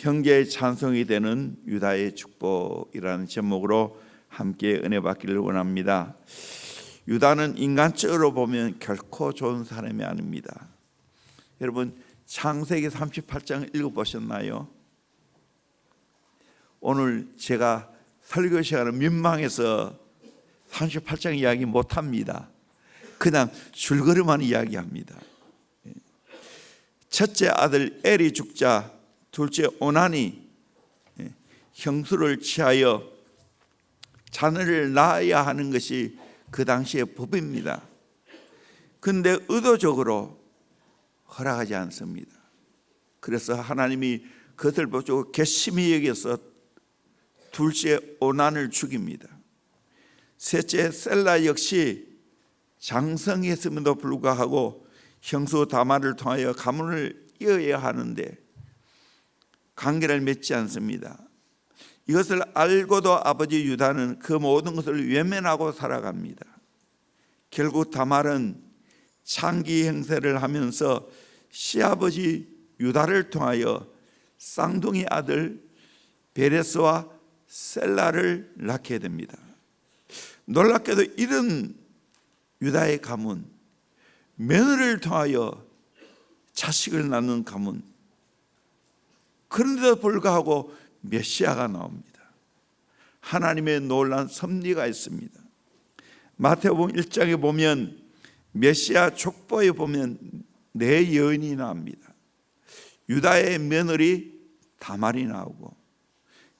형제의 찬송이 되는 유다의 축복이라는 제목으로 함께 은혜 받기를 원합니다. 유다는 인간적으로 보면 결코 좋은 사람이 아닙니다. 여러분 창세기 38장 읽어보셨나요? 오늘 제가 설교 시간은 민망해서 38장 이야기 못합니다. 그냥 줄거리만 이야기합니다. 첫째 아들 엘이 죽자 둘째 오난이 형수를 취하여 자녀를 낳아야 하는 것이 그 당시의 법입니다. 그런데 의도적으로 허락하지 않습니다. 그래서 하나님이 그것을 보고 괘씸히 여겨서 둘째 오난을 죽입니다. 셋째 셀라 역시 장성했음에도 불구하고 형수 다말을 통하여 가문을 이어야 하는데 관계를 맺지 않습니다. 이것을 알고도 아버지 유다는 그 모든 것을 외면하고 살아갑니다. 결국 다말은 창기 행세를 하면서 시아버지 유다를 통하여 쌍둥이 아들 베레스와 셀라를 낳게 됩니다. 놀랍게도 이런 유다의 가문, 며느리를 통하여 자식을 낳는 가문, 그런데도 불구하고 메시아가 나옵니다. 하나님의 놀라운 섭리가 있습니다. 마태복음 1장에 보면 메시아 족보에 보면 네 여인이 나옵니다. 유다의 며느리 다말이 나오고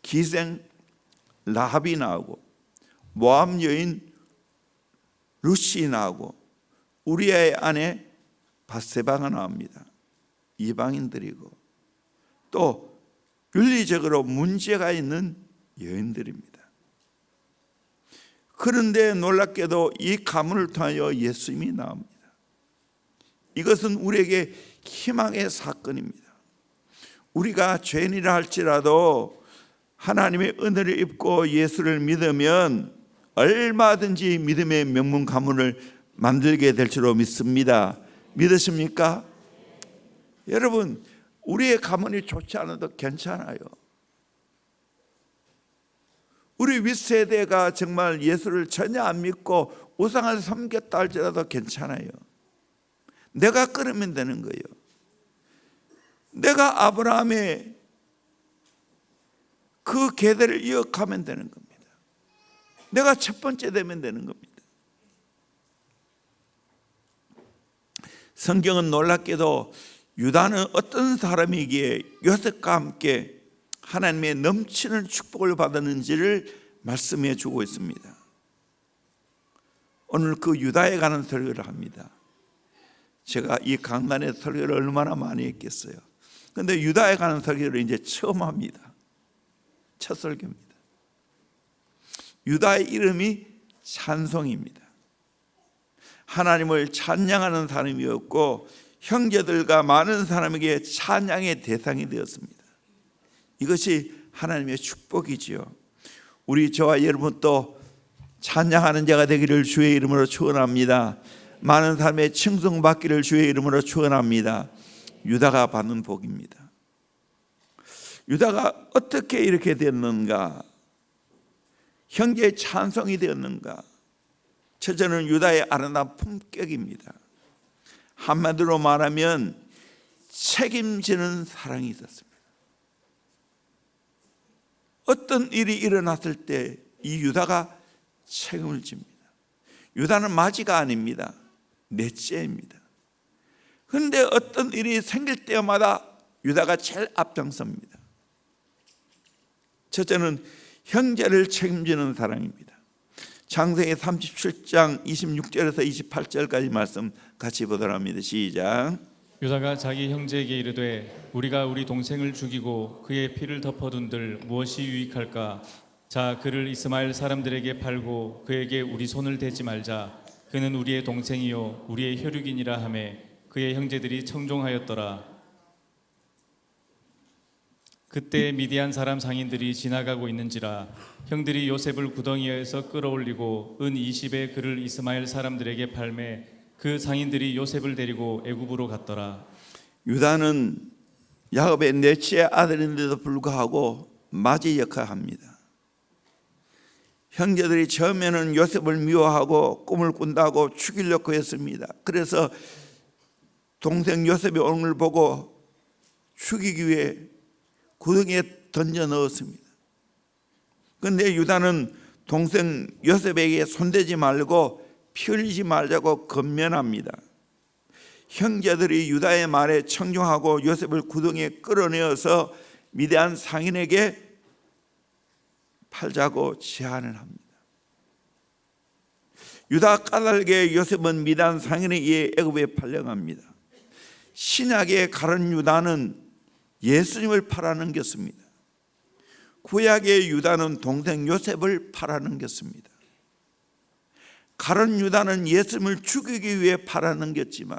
기생 라합이 나오고 모압 여인 루시 나오고 우리아의 아내 바세바가 나옵니다. 이방인들이고 또 윤리적으로 문제가 있는 여인들입니다. 그런데 놀랍게도 이 가문을 통하여 예수님이 나옵니다. 이것은 우리에게 희망의 사건입니다. 우리가 죄인이라 할지라도 하나님의 은혜를 입고 예수를 믿으면 얼마든지 믿음의 명문 가문을 만들게 될 줄로 믿습니다. 믿으십니까? 여러분 우리의 가문이 좋지 않아도 괜찮아요. 우리 윗세대가 정말 예수를 전혀 안 믿고 우상을 섬겼다 할지라도 괜찮아요. 내가 끊으면 되는 거예요. 내가 아브라함의 그 계대를 이어가면 되는 겁니다. 내가 첫 번째 되면 되는 겁니다. 성경은 놀랍게도 유다는 어떤 사람이기에 요셉과 함께 하나님의 넘치는 축복을 받았는지를 말씀해 주고 있습니다. 오늘 그 유다에 관한 설교를 합니다. 제가 이 강단에 설교를 얼마나 많이 했겠어요. 그런데 유다에 관한 설교를 이제 처음 합니다. 첫 설교입니다. 유다의 이름이 찬송입니다. 하나님을 찬양하는 사람이었고 형제들과 많은 사람에게 찬양의 대상이 되었습니다. 이것이 하나님의 축복이지요. 우리 저와 여러분도 찬양하는 자가 되기를 주의 이름으로 축원합니다. 많은 사람의 칭송받기를 주의 이름으로 축원합니다. 유다가 받는 복입니다. 유다가 어떻게 이렇게 됐는가? 형제의 찬송이 되었는가? 첫째는 유다의 아름다운 품격입니다. 한마디로 말하면 책임지는 사랑이 있었습니다. 어떤 일이 일어났을 때 이 유다가 책임을 집니다. 유다는 맞이가 아닙니다. 넷째입니다. 그런데 어떤 일이 생길 때마다 유다가 제일 앞장섭니다. 첫째는 형제를 책임지는 사랑입니다. 창세기 37장 26절에서 28절까지 말씀 같이 보도록 합니다. 시작. 유다가 자기 형제에게 이르되 우리가 우리 동생을 죽이고 그의 피를 덮어둔들 무엇이 유익할까? 자 그를 이스마엘 사람들에게 팔고 그에게 우리 손을 대지 말자. 그는 우리의 동생이요 우리의 혈육이니라 하며 그의 형제들이 청종하였더라. 그때 미디안 사람 상인들이 지나가고 있는지라 형들이 요셉을 구덩이에서 끌어올리고 은 20에 그를 이스마엘 사람들에게 팔매 그 상인들이 요셉을 데리고 애굽으로 갔더라. 유다는 야곱의 넷째 아들인데도 불구하고 맞이 역할을 합니다. 형제들이 처음에는 요셉을 미워하고 꿈을 꾼다고 죽이려고 했습니다. 그래서 동생 요셉이 오는 걸 보고 죽이기 위해 구덩이에 던져 넣었습니다. 그런데 유다는 동생 요셉에게 손대지 말고 피 흘리지 말자고 건면합니다. 형제들이 유다의 말에 청종하고 요셉을 구덩이에 끌어내어서 미디안 상인에게 팔자고 제안을 합니다. 유다 까닭에 요셉은 미디안 상인에 의해 애굽에 팔려갑니다. 신약의 가룟 유다는 예수님을 팔아넘겼습니다. 구약의 유다는 동생 요셉을 팔아넘겼습니다. 가룟 유다는 예수님을 죽이기 위해 팔아넘겼지만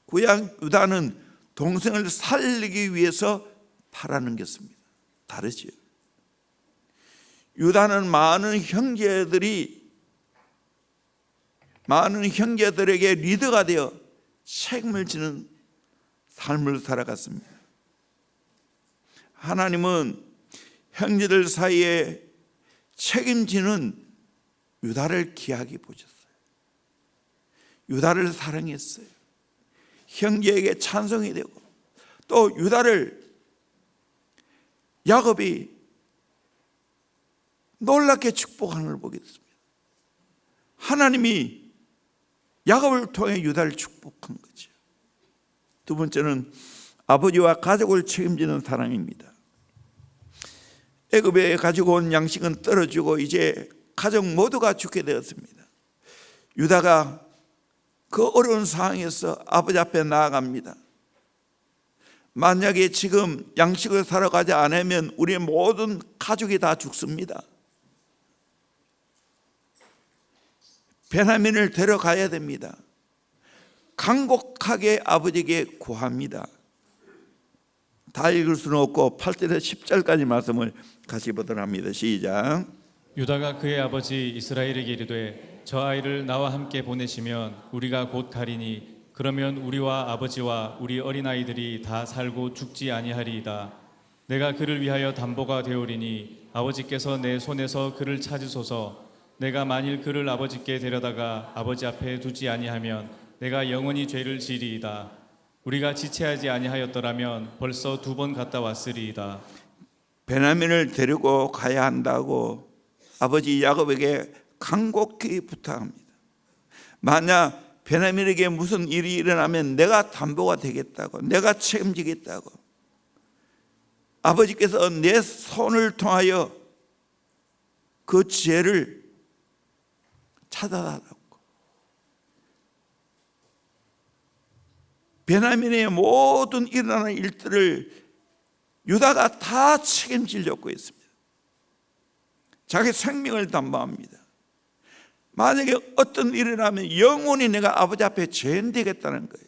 구약 유다는 동생을 살리기 위해서 팔아넘겼습니다. 다르죠. 유다는 많은 형제들에게 리더가 되어 책임을 지는 삶을 살아갔습니다. 하나님은 형제들 사이에 책임지는 유다를 귀하게 보셨어요. 유다를 사랑했어요. 형제에게 찬송이 되고 또 유다를 야곱이 놀랍게 축복하는 걸 보게 됐습니다. 하나님이 야곱을 통해 유다를 축복한 거죠. 두 번째는 아버지와 가족을 책임지는 사랑입니다. 애굽에 가지고 온 양식은 떨어지고 이제 가족 모두가 죽게 되었습니다. 유다가 그 어려운 상황에서 아버지 앞에 나아갑니다. 만약에 지금 양식을 사러 가지 않으면 우리의 모든 가족이 다 죽습니다. 베냐민을 데려가야 됩니다. 간곡하게 아버지에게 구합니다. 다 읽을 수는 없고 8절에서 10절까지 말씀을 같이 보도록 합니다. 시작. 유다가 그의 아버지 이스라엘에게 이르되 저 아이를 나와 함께 보내시면 우리가 곧 가리니 그러면 우리와 아버지와 우리 어린아이들이 다 살고 죽지 아니하리이다. 내가 그를 위하여 담보가 되오리니 아버지께서 내 손에서 그를 찾으소서. 내가 만일 그를 아버지께 데려다가 아버지 앞에 두지 아니하면 내가 영원히 죄를 지리이다. 우리가 지체하지 아니하였더라면 벌써 2번 갔다 왔으리이다. 베냐민을 데리고 가야 한다고 아버지 야곱에게 간곡히 부탁합니다. 만약 베냐민에게 무슨 일이 일어나면 내가 담보가 되겠다고, 내가 책임지겠다고, 아버지께서 내 손을 통하여 그 죄를 찾아달라고. 베냐민의 모든 일어나는 일들을 유다가 다 책임지려고 했습니다. 자기 생명을 담보합니다. 만약에 어떤 일이 나면 영원히 내가 아버지 앞에 죄인되겠다는 거예요.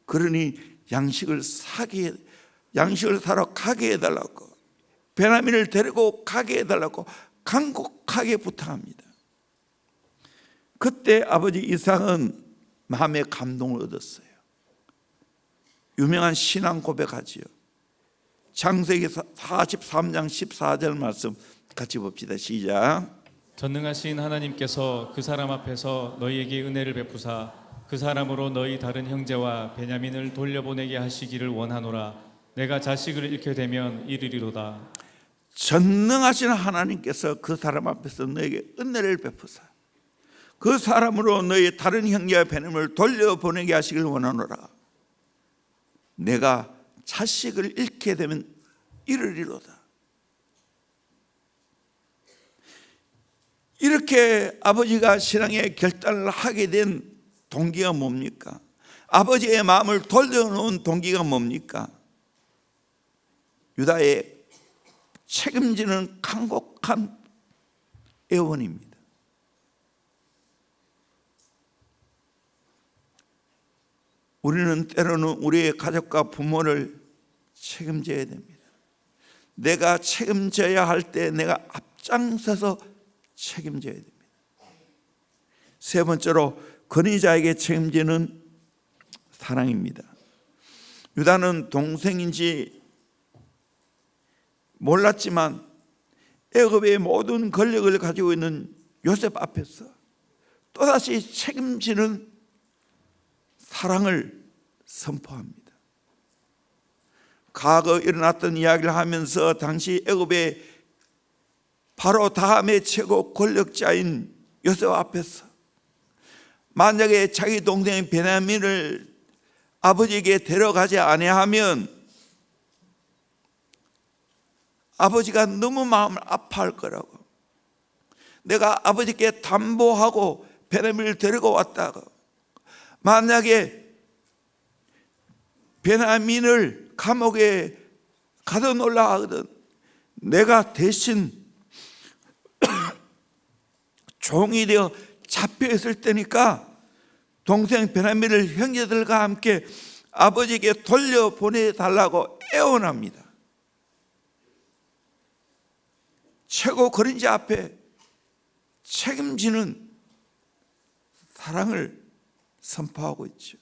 그러니 양식을 사러 가게 해달라고, 베냐민을 데리고 가게 해달라고 간곡하게 부탁합니다. 그때 아버지 이삭은 마음에 감동을 얻었어요. 유명한 신앙 고백하지요. 창세기 43장 14절 말씀 같이 봅시다. 시작. 전능하신 하나님께서 그 사람 앞에서 너희에게 은혜를 베푸사 그 사람으로 너희 다른 형제와 베냐민을 돌려보내게 하시기를 원하노라. 내가 자식을 잃게 되면 이르리로다. 전능하신 하나님께서 그 사람 앞에서 너에게 은혜를 베푸사 그 사람으로 너희 다른 형제와 베냐민을 돌려보내게 하시기를 원하노라. 내가 자식을 잃게 되면 이르리로다. 이렇게 아버지가 신앙의 결단을 하게 된 동기가 뭡니까? 아버지의 마음을 돌려놓은 동기가 뭡니까? 유다의 책임지는 간곡한 애원입니다. 우리는 때로는 우리의 가족과 부모를 책임져야 됩니다. 내가 책임져야 할 때 내가 앞장서서 책임져야 됩니다. 세 번째로 권위자에게 책임지는 사랑입니다. 유다는 동생인지 몰랐지만 애굽의 모든 권력을 가지고 있는 요셉 앞에서 또다시 책임지는 사랑을 선포합니다. 과거 일어났던 이야기를 하면서 당시 애굽의 바로 다음의 최고 권력자인 요셉 앞에서 만약에 자기 동생 베냐민을 아버지에게 데려가지 아니하면 아버지가 너무 마음을 아파할 거라고, 내가 아버지께 담보하고 베냐민을 데리고 왔다고, 만약에 베냐민을 감옥에 가둬놓으려 하거든 내가 대신 종이 되어 잡혀 있을 때니까 동생 베냐민을 형제들과 함께 아버지에게 돌려보내달라고 애원합니다. 최고 권위자 앞에 책임지는 사랑을 선포하고 있죠.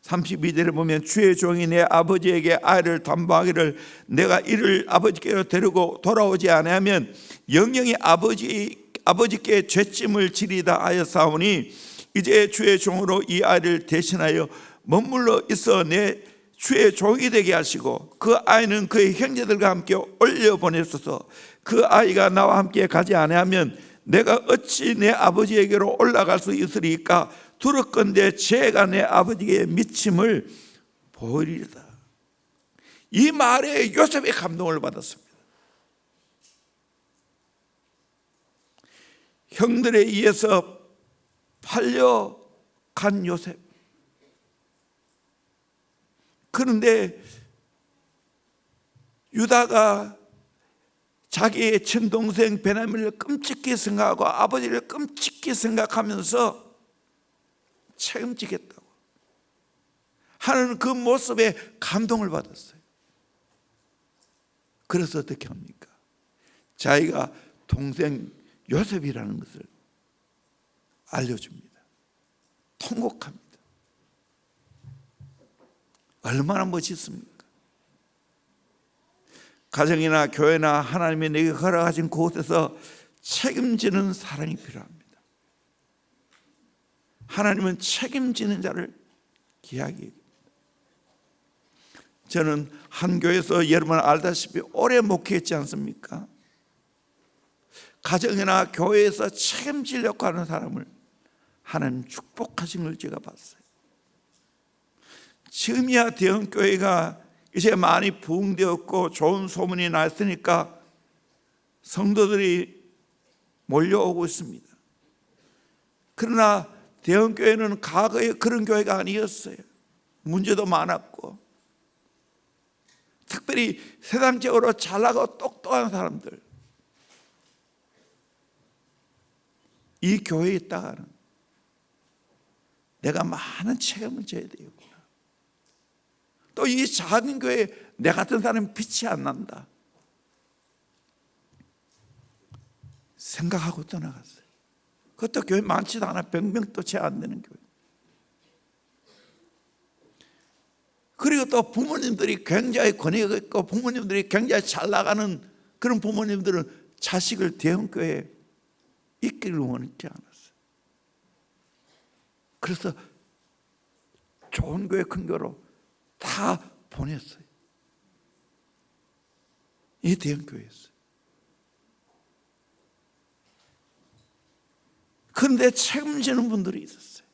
32절에 보면 주의 종이 내 아버지에게 아이를 담보하기를 내가 이를 아버지께로 데리고 돌아오지 않으면 영영이 아버지께 죄짐을 지리다 하였사오니 이제 주의 종으로 이 아이를 대신하여 머물러 있어 내 주의 종이 되게 하시고 그 아이는 그의 형제들과 함께 올려보내소서. 그 아이가 나와 함께 가지 아니하면 내가 어찌 내 아버지에게로 올라갈 수 있으리까? 두렵건대 죄가 내 아버지에게 미침을 보이리다. 이 말에 요셉이 감동을 받았습니다. 형들에 의해서 팔려간 요셉. 그런데 유다가 자기의 친동생 베냐민을 끔찍히 생각하고 아버지를 끔찍히 생각하면서 책임지겠다고 하는 그 모습에 감동을 받았어요. 그래서 어떻게 합니까? 자기가 동생 요셉이라는 것을 알려줍니다. 통곡합니다. 얼마나 멋있습니까? 가정이나 교회나 하나님이 내게 허락하신 곳에서 책임지는 사랑이 필요합니다. 하나님은 책임지는 자를 귀하게 여깁니다. 저는 한 교회에서 여러분 알다시피 오래 목회했지 않습니까? 가정이나 교회에서 책임지려고 하는 사람을 하나님 축복하신 걸 제가 봤어요. 지금이야 대형교회가 이제 많이 부흥되었고 좋은 소문이 났으니까 성도들이 몰려오고 있습니다. 그러나 대형교회는 과거에 그런 교회가 아니었어요. 문제도 많았고 특별히 세상적으로 잘나고 똑똑한 사람들, 이 교회에 있다가는 내가 많은 책임을 져야 되겠구나. 또 이 작은 교회에 내 같은 사람은 빛이 안 난다 생각하고 떠나갔어요. 그것도 교회 많지도 않아. 병명도 채 안 되는 교회. 그리고 또 부모님들이 굉장히 권위가 있고 부모님들이 굉장히 잘 나가는 그런 부모님들은 자식을 대형교회에 있기를 원하지 않았어요. 그래서 좋은 교회, 큰 교회로 다 보냈어요. 이 대형교회였어요. 그런데 책임지는 분들이 있었어요.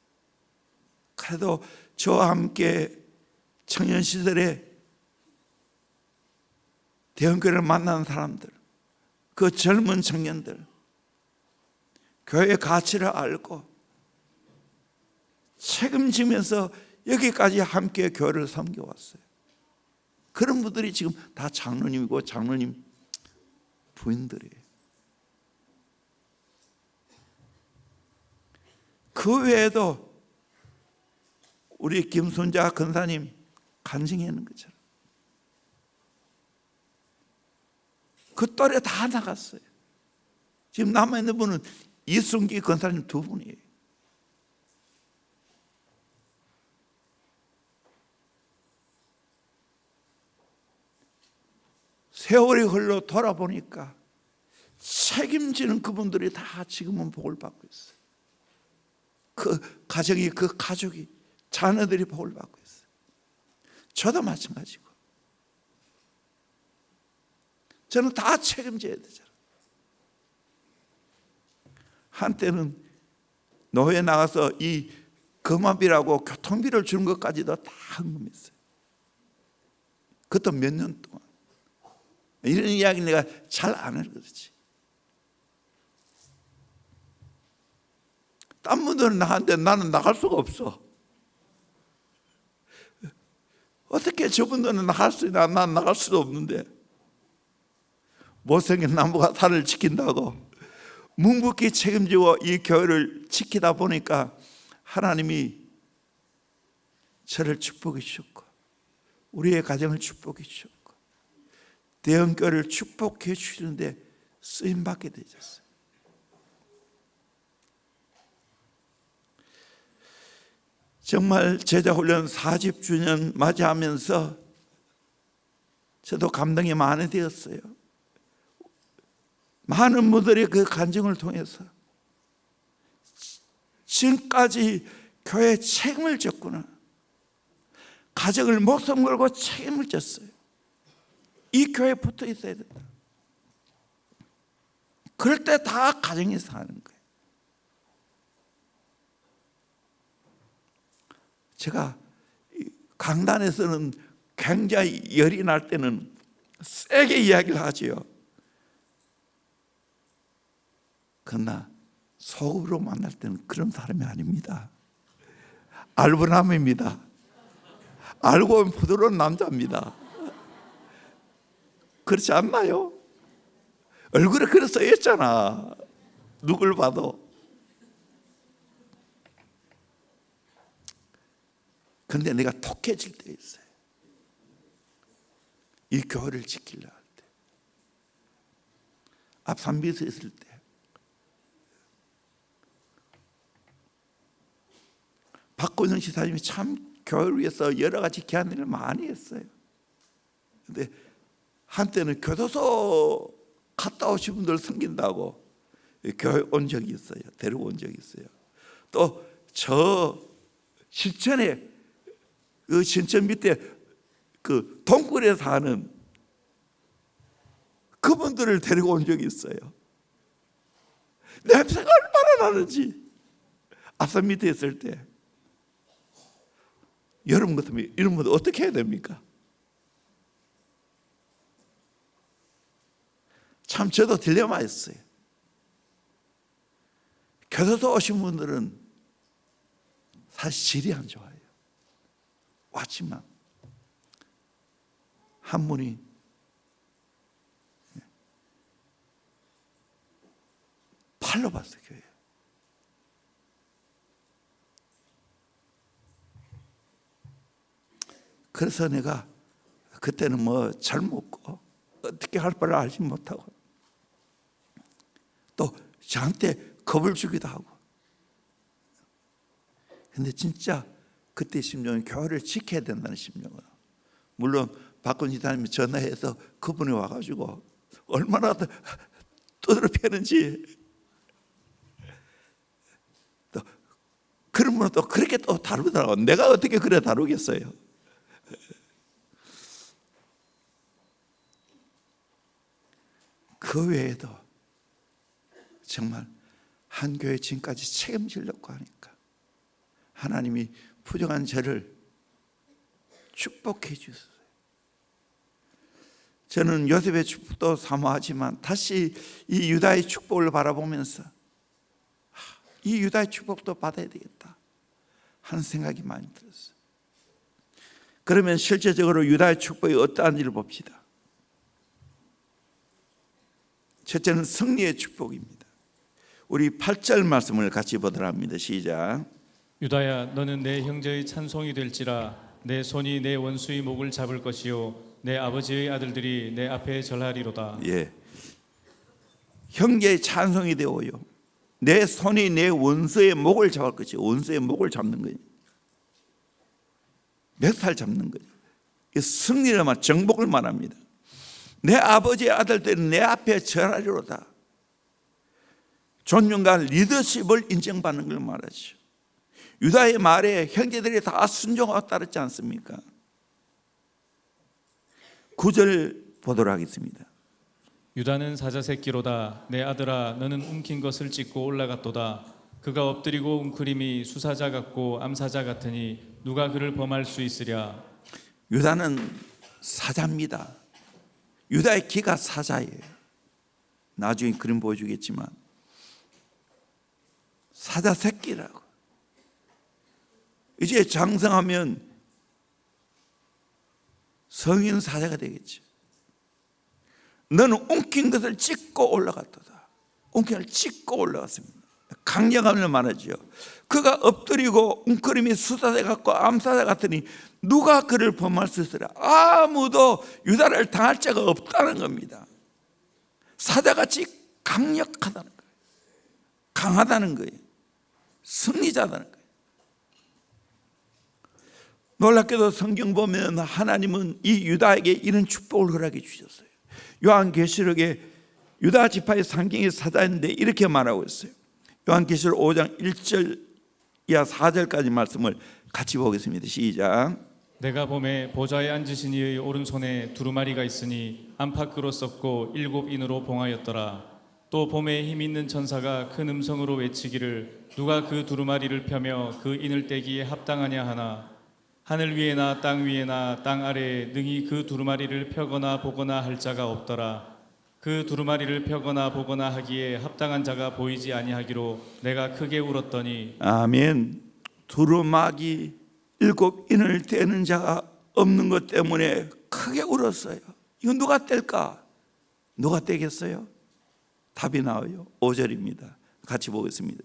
그래도 저와 함께 청년 시절에 대형교회를 만나는 사람들, 그 젊은 청년들, 교회의 가치를 알고 책임지면서 여기까지 함께 교회를 섬겨왔어요. 그런 분들이 지금 다 장로님이고 장로님 부인들이에요. 그 외에도 우리 김순자 권사님 간증해 있는 것처럼 그 또래 다 나갔어요. 지금 남아있는 분은 이순기 권사님 두 분이에요. 세월이 흘러 돌아보니까 책임지는 그분들이 다 지금은 복을 받고 있어요. 그 가정이, 그 가족이, 자녀들이 복을 받고 있어요. 저도 마찬가지고. 저는 다 책임져야 되잖아요. 한때는 노예 나가서 이 거마비라고 교통비를 주는 것까지도 다 헌금했어요. 그것도 몇 년 동안. 이런 이야기 내가 잘 안 해서 그렇지. 딴 분들은 나가는데 나는 나갈 수가 없어. 어떻게 저분들은 나갈 수 있나? 난 나갈 수도 없는데. 못생긴 나무가 달을 지킨다고 묵묵히 책임지고 이 교회를 지키다 보니까 하나님이 저를 축복해 주셨고 우리의 가정을 축복해 주셨고 대형교회를 축복해 주시는데 쓰임받게 되셨어요. 정말 제자훈련 40주년 맞이하면서 저도 감동이 많이 되었어요. 많은 분들이 그 간증을 통해서 지금까지 교회 책임을 졌구나. 가정을 목숨 걸고 책임을 졌어요. 이 교회에 붙어 있어야 된다. 그럴 때 다 가정이 사는 거예요. 제가 강단에서는 굉장히 열이 날 때는 세게 이야기를 하지요. 그러나 속으로 만날 때는 그런 사람이 아닙니다. 알부남입니다. 알고 보면 부드러운 남자입니다. 그렇지 않나요? 얼굴에 그래 써 있잖아. 누굴 봐도. 그런데 내가 톡해질 때 있어요. 이 교회를 지키려 할 때. 앞산비에서 있을 때. 박건영 지사님이 참 교회를 위해서 여러 가지 귀한 일을 많이 했어요. 그런데 한때는 교도소 갔다 오신 분들 섬긴다고 교회 온 적이 있어요. 데리고 온 적이 있어요. 또 저 실천에 그 신천 밑에 그 동굴에 사는 그분들을 데리고 온 적이 있어요. 냄새가 얼마나 나는지. 앞산 밑에 있을 때 여러분 같으면 이런 분들 어떻게 해야 됩니까? 참 저도 딜레마였어요. 교도소 오신 분들은 사실 질이 안 좋아요. 왔지만 한 분이 팔로 봤어요. 교회. 그래서 내가 그때는 뭐 젊었고 어떻게 할 바를 알지 못하고 또 저한테 겁을 주기도 하고. 근데 진짜 그때 심정은 교회를 지켜야 된다는 심정으로. 물론 박근희 지사님이 전화해서 그분이 와가지고 얼마나 두드려 패는지 또 그런 분은 또 그렇게 또 다루더라고. 내가 어떻게 그래 다루겠어요. 그 외에도 정말 한 교회 지금까지 책임지려고 하니까 하나님이 부정한 저를 축복해 주셨어요. 저는 요셉의 축복도 사모하지만 다시 이 유다의 축복을 바라보면서 이 유다의 축복도 받아야 되겠다 하는 생각이 많이 들었어요. 그러면 실제적으로 유다의 축복이 어떠한지를 봅시다. 첫째는 승리의 축복입니다. 우리 8절 말씀을 같이 보도록 합니다. 시작. 유다야, 너는 내 형제의 찬송이 될지라. 내 손이 내 원수의 목을 잡을 것이요 내 아버지의 아들들이 내 앞에 절하리로다. 예, 형제의 찬송이 되어요. 내 손이 내 원수의 목을 잡을 것이요. 원수의 목을 잡는 거예요. 멱살 잡는 거예요. 승리를 말, 정복을 말합니다. 내 아버지의 아들들은 내 앞에 절하리로다. 존중과 리더십을 인정받는 걸 말하죠. 유다의 말에 형제들이 다 순종하고 따르지 않습니까? 9절 보도록 하겠습니다. 유다는 사자 새끼로다. 내 아들아, 너는 움킨 것을 찢고 올라갔도다. 그가 엎드리고 웅크림이 수사자 같고 암사자 같으니 누가 그를 범할 수 있으랴. 유다는 사자입니다. 유다의 기가 사자예요. 나중에 그림 보여주겠지만 사자 새끼라고. 이제 장성하면 성인 사자가 되겠죠. 너는 웅킨 것을 찢고 올라갔도다. 웅킨 것을 찢고 올라갔습니다. 강력함을 말하죠. 그가 엎드리고 웅크림이 수사자 같고 암사자 같으니 누가 그를 범할 수 있으랴. 아무도 유다를 당할 자가 없다는 겁니다. 사자같이 강력하다는 거예요. 강하다는 거예요. 승리자다는 거예요. 놀랍게도 성경 보면 하나님은 이 유다에게 이런 축복을 허락해 주셨어요. 요한계시록에 유다 지파의 상경의 사자인데 이렇게 말하고 있어요. 요한계시록 5장 1절 이하 4절까지 말씀을 같이 보겠습니다. 시작. 내가 봄에 보좌에 앉으신 이의 오른손에 두루마리가 있으니 안팎으로 썩고 7인으로 봉하였더라. 또 봄에 힘 있는 천사가 큰 음성으로 외치기를 누가 그 두루마리를 펴며 그 인을 떼기에 합당하냐 하나. 하늘 위에나 땅 위에나 땅 아래에 능히 그 두루마리를 펴거나 보거나 할 자가 없더라. 그 두루마리를 펴거나 보거나 하기에 합당한 자가 보이지 아니하기로 내가 크게 울었더니. 아멘. 두루마기 7인을 떼는 자가 없는 것 때문에 크게 울었어요. 이거 누가 뗄까? 누가 떼겠어요? 답이 나와요. 5절입니다. 같이 보겠습니다.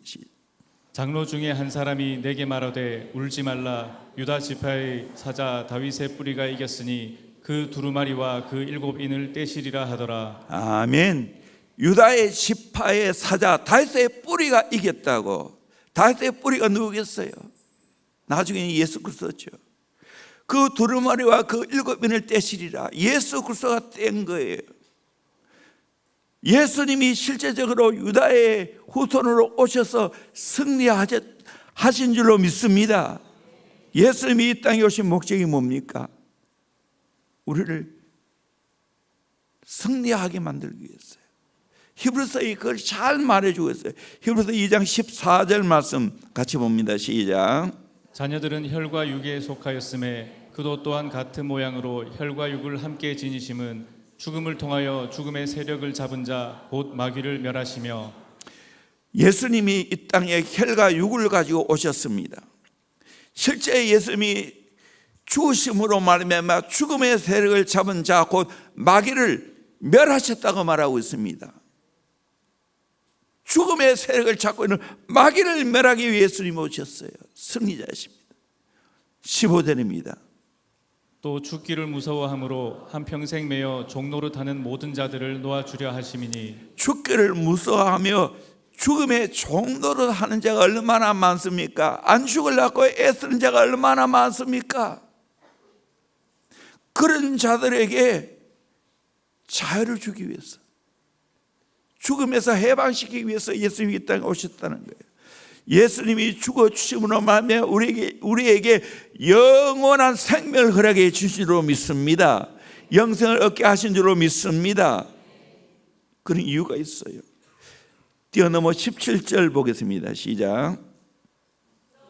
장로 중에 한 사람이 내게 말하되 울지 말라. 유다 지파의 사자 다윗의 뿌리가 이겼으니 그 두루마리와 그 7인을 떼시리라 하더라. 아멘. 유다의 지파의 사자 다윗의 뿌리가 이겼다고. 다윗의 뿌리가 누구겠어요? 나중에 예수 그리스도죠. 그 두루마리와 그 7인을 떼시리라. 예수 그리스도가 뗀 거예요. 예수님이 실제적으로 유다의 후손으로 오셔서 승리하신 줄로 믿습니다. 예수님이 이 땅에 오신 목적이 뭡니까? 우리를 승리하게 만들기 위해서요. 히브리서에 그걸 잘 말해주고 있어요. 히브리서 2장 14절 말씀 같이 봅니다. 시작. 자녀들은 혈과 육에 속하였음에 그도 또한 같은 모양으로 혈과 육을 함께 지니심은 죽음을 통하여 죽음의 세력을 잡은 자 곧 마귀를 멸하시며. 예수님이 이 땅에 혈과 육을 가지고 오셨습니다. 실제 예수님이 죽으심으로 말미암아 죽음의 세력을 잡은 자 곧 마귀를 멸하셨다고 말하고 있습니다. 죽음의 세력을 잡고 있는 마귀를 멸하기 위해 예수님이 오셨어요. 승리자이십니다. 15절입니다. 또 죽기를 무서워함으로 한평생 매여 종노릇하는 모든 자들을 놓아주려 하심이니. 죽기를 무서워하며 죽음의 종노릇 하는 자가 얼마나 많습니까? 안 죽으려고 애쓰는 자가 얼마나 많습니까? 그런 자들에게 자유를 주기 위해서, 죽음에서 해방시키기 위해서 예수님이 이 땅에 오셨다는 거예요. 예수님이 죽어 주심으로 말미암아 우리에게 영원한 생명을 허락해 주신 줄로 믿습니다. 영생을 얻게 하신 줄로 믿습니다. 그런 이유가 있어요. 뛰어넘어 17절 보겠습니다. 시작.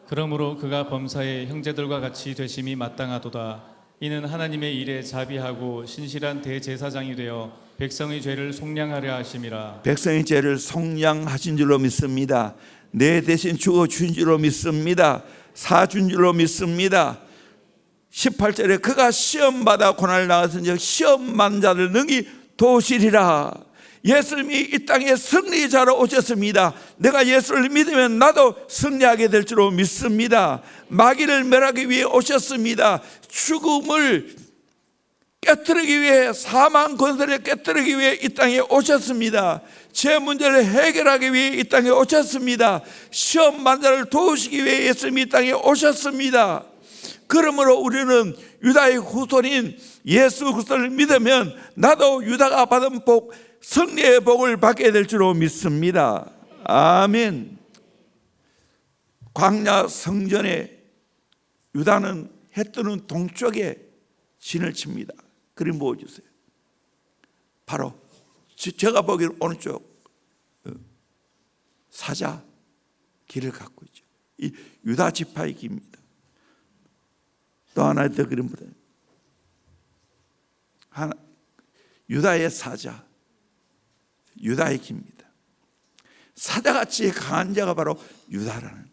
그러므로 그가 범사에 형제들과 같이 되심이 마땅하도다. 이는 하나님의 일에 자비하고 신실한 대제사장이 되어 백성의 죄를 속량하려 하심이라. 백성의 죄를 속량하신 줄로 믿습니다. 내 대신 죽어 주신 줄로 믿습니다. 사준 줄로 믿습니다. 18절에 그가 시험받아 고난을 당하신즉 시험만 자를 능히 도우시리라. 예수님이 이 땅에 승리자로 오셨습니다. 내가 예수를 믿으면 나도 승리하게 될 줄로 믿습니다. 마귀를 멸하기 위해 오셨습니다. 죽음을 깨뜨리기 위해, 사망 권세를 깨뜨리기 위해 이 땅에 오셨습니다. 제 문제를 해결하기 위해 이 땅에 오셨습니다. 시험 만자를 도우시기 위해 예수님이 이 땅에 오셨습니다. 그러므로 우리는 유다의 후손인 예수 그리스도를 믿으면 나도 유다가 받은 복, 승리의 복을 받게 될 줄로 믿습니다. 아멘. 광야 성전에 유다는 해 뜨는 동쪽에 진을 칩니다. 그림 보여주세요. 바로 제가 보기로 오른쪽 사자 길을 갖고 있죠. 이 유다 지파의 길입니다. 또 하나의 더 그림 보세요. 유다의 사자, 유다의 길입니다. 사자같이 강한 자가 바로 유다라는 거예요.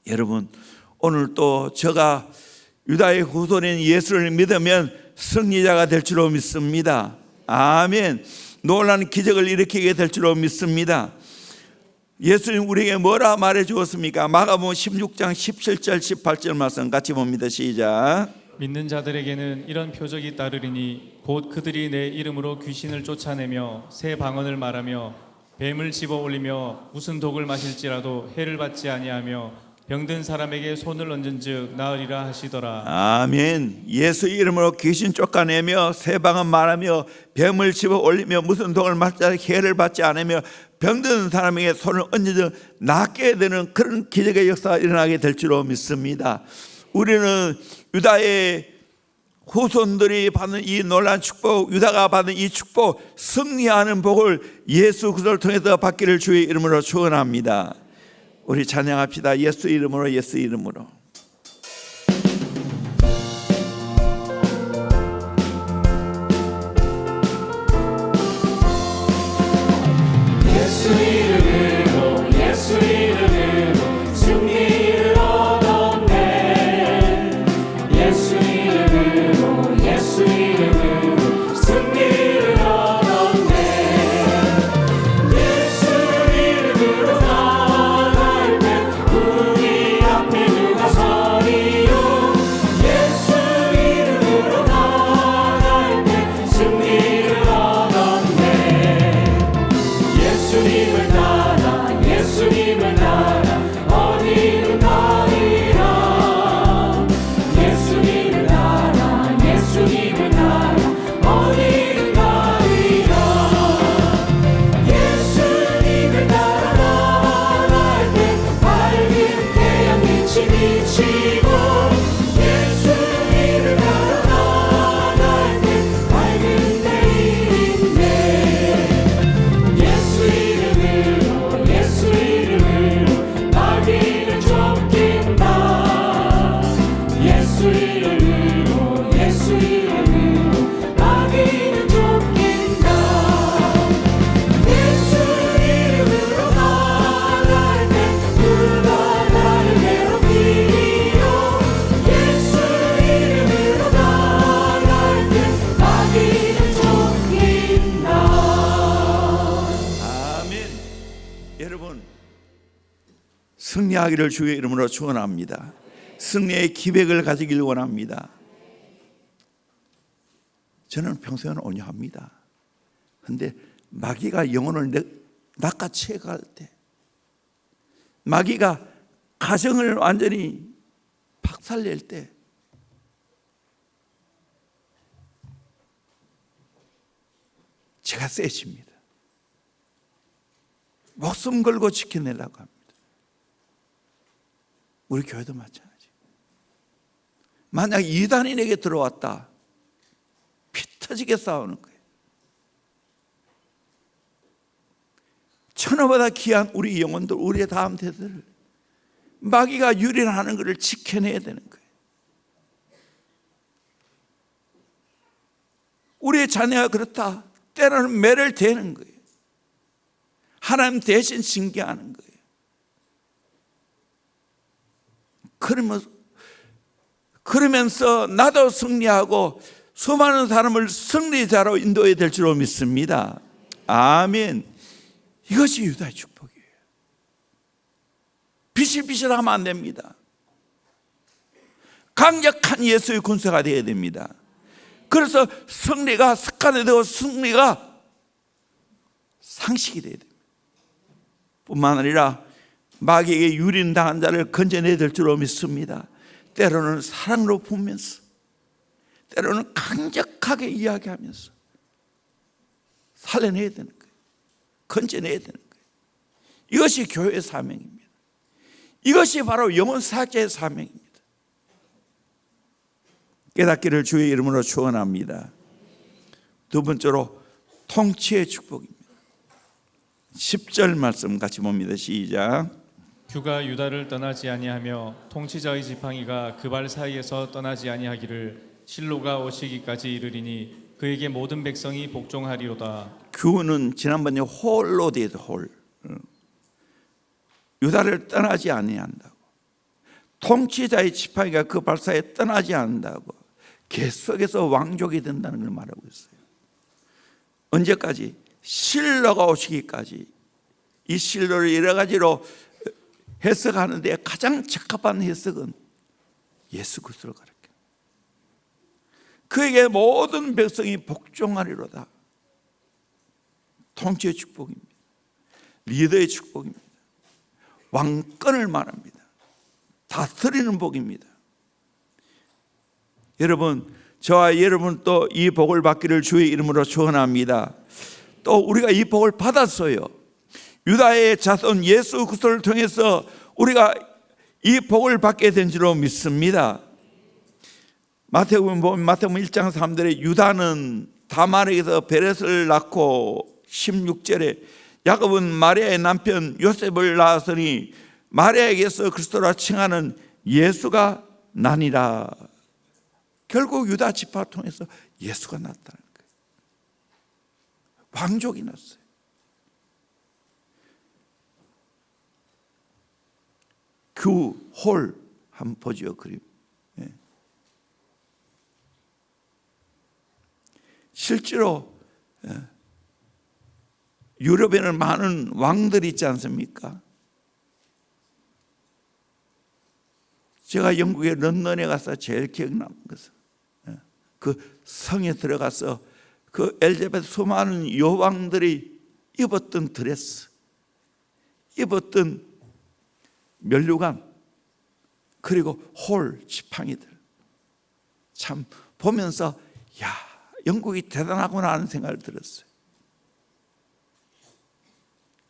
여러분, 오늘 또 제가 유다의 후손인 예수를 믿으면 승리자가 될 줄로 믿습니다. 아멘. 놀라운 기적을 일으키게 될 줄로 믿습니다. 예수님 우리에게 뭐라 말해 주었습니까? 마가복음 16장 17절 18절 말씀 같이 봅니다. 시작. 믿는 자들에게는 이런 표적이 따르리니 곧 그들이 내 이름으로 귀신을 쫓아내며 새 방언을 말하며 뱀을 집어 올리며 무슨 독을 마실지라도 해를 받지 아니하며 병든 사람에게 손을 얹은즉 나으리라 하시더라. 아멘. 예수 이름으로 귀신 쫓아내며 새 방언 말하며 뱀을 집어 올리며 무슨 독을 마실지 해를 받지 않으며 병든 사람에게 손을 얹은즉 낫게 되는 그런 기적의 역사가 일어나게 될 줄로 믿습니다. 우리는 유다의 후손들이 받는 이 놀라운 축복, 유다가 받는 이 축복, 승리하는 복을 예수 그리스도를 통해서 받기를 주의 이름으로 축원합니다. 우리 찬양합시다. 예수 이름으로, 예수 이름으로. 예수 이름으로, 예수 이름으로 승리를 얻었네. 예수 이름으로, 예수 이름으로 승리를 얻었네. 예수 이름으로 나아갈 때 우리 앞에 누가 서리요. 예수 이름으로 나아갈 때 승리를 얻었네. 예수님을 따라, 예수님을 따라 어디든 가리라. 예수님을 따라, 예수님을 따라 어디든 가리라. 예수님을 따라 나아갈 때 밝은 태양 빛이 비치고 예수님을 따라 나아갈 때 밝은 내일인데 예수 이름으로, 예수 이름으로 마귀는 쫓긴다. 예수 이름으로, 예수 이름으로 마귀는 쫓긴다. 예수 이름으로 나아갈 때 누가 나를 괴롭히리요. 예수 이름으로 나아갈 때 마귀는 쫓긴다. 아멘. 여러분, 승리하기를 주의 이름으로 축원합니다. 승리의 기백을 가지길 원합니다. 저는 평소에는 온유합니다. 그런데 마귀가 영혼을 낚아채 갈 때, 마귀가 가정을 완전히 박살낼 때, 제가 세집니다. 목숨 걸고 지켜내려고 합니다. 우리 교회도 마찬가지. 만약 이단인에게 들어왔다, 피 터지게 싸우는 거예요. 천하보다 귀한 우리 영혼들, 우리의 다음 세대를 마귀가 유린하는 것을 지켜내야 되는 거예요. 우리의 자녀가 그렇다, 때로는 매를 대는 거예요. 하나님 대신 징계하는 거예요. 그러면서 나도 승리하고 수많은 사람을 승리자로 인도해야 될 줄로 믿습니다. 아멘. 이것이 유다의 축복이에요. 비실비실하면 안 됩니다. 강력한 예수의 군사가 되어야 됩니다. 그래서 승리가 습관이 되고 승리가 상식이 되어야 됩니다. 뿐만 아니라 마귀에게 유린당한 자를 건져내야 될 줄로 믿습니다. 때로는 사랑으로 품면서, 때로는 강력하게 이야기하면서 살려내야 되는 거예요. 건져내야 되는 거예요. 이것이 교회의 사명입니다. 이것이 바로 영혼 사역자의 사명입니다. 깨닫기를 주의 이름으로 축원합니다. 두 번째로 통치의 축복입니다. 10절 말씀 같이 봅니다. 시작. 규가 유다를 떠나지 아니하며 통치자의 지팡이가 그 발 사이에서 떠나지 아니하기를 실로가 오시기까지 이르리니 그에게 모든 백성이 복종하리로다. 규는 지난번에 홀로 되어 홀. 유다를 떠나지 아니한다고. 통치자의 지팡이가 그 발 사이에 떠나지 않는다고. 계속해서 왕족이 된다는 걸 말하고 있어요. 언제까지? 실로가 오시기까지. 이 실로를 여러 가지로 해석하는데 가장 적합한 해석은 예수 그리스도를 가르쳐. 그에게 모든 백성이 복종하리로다. 통치의 축복입니다. 리더의 축복입니다. 왕권을 말합니다. 다스리는 복입니다. 여러분, 저와 여러분 또 이 복을 받기를 주의 이름으로 축원합니다. 또 우리가 이 복을 받았어요. 유다의 자손 예수 그리스도를 통해서 우리가 이 복을 받게 된 줄로 믿습니다. 마태복음 1장 3절에 유다는 다말에게서 베렛을 낳고 16절에 야곱은 마리아의 남편 요셉을 낳았으니 마리아에게서 그리스도라 칭하는 예수가 나니라. 결국 유다 지파 통해서 예수가 났다는 거예요. 왕족이 났어요. 규홀 한번 보죠. 그림. 실제로 유럽에는 많은 왕들이 있지 않습니까? 제가 영국의 런던에 가서 제일 기억나는 것은 그 성에 들어가서 그 엘리자베스 수많은 여왕들이 입었던 드레스, 입었던 면류관, 그리고 홀 지팡이들 참 보면서 야, 영국이 대단하구나 하는 생각을 들었어요.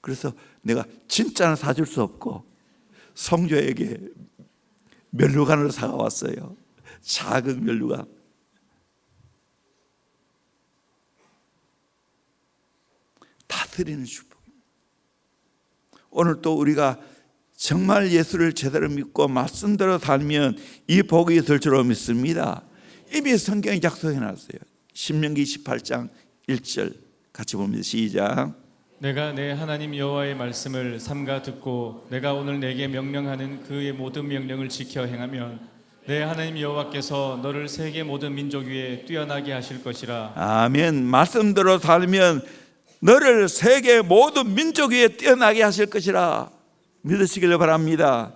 그래서 내가 진짜는 사줄 수 없고 성조에게 면류관을 사왔어요. 작은 면류관. 다스리는 축복입니다. 오늘 또 우리가 정말 예수를 제대로 믿고 말씀대로 살면 이 복이 될 줄로 믿습니다. 이미 성경에 약속해놨어요. 신명기 18장 1절 같이 봅니다. 시작. 내가 내 하나님 여호와의 말씀을 삼가 듣고 내가 오늘 내게 명령하는 그의 모든 명령을 지켜 행하면 내 하나님 여호와께서 너를 세계 모든 민족 위에 뛰어나게 하실 것이라. 아멘. 말씀대로 살면 너를 세계 모든 민족 위에 뛰어나게 하실 것이라 믿으시길 바랍니다.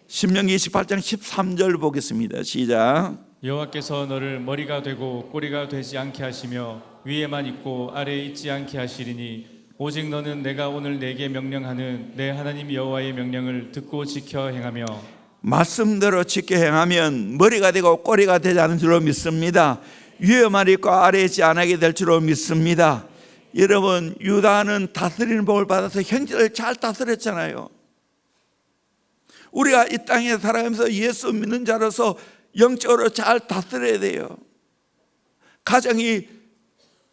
신명기 28장 13절 보겠습니다. 시작. 여호와께서 너를 머리가 되고 꼬리가 되지 않게 하시며 위에만 있고 아래에 있지 않게 하시리니 오직 너는 내가 오늘 내게 명령하는 내 하나님 여호와의 명령을 듣고 지켜 행하며 말씀대로 지켜 행하면 머리가 되고 꼬리가 되지 않은 줄로 믿습니다. 위에만 있고 아래에 있지 않게 될 줄로 믿습니다. 여러분, 유다는 다스리는 복을 받아서 형제를 잘 다스렸잖아요. 우리가 이 땅에 살아가면서 예수 믿는 자로서 영적으로 잘 다스려야 돼요.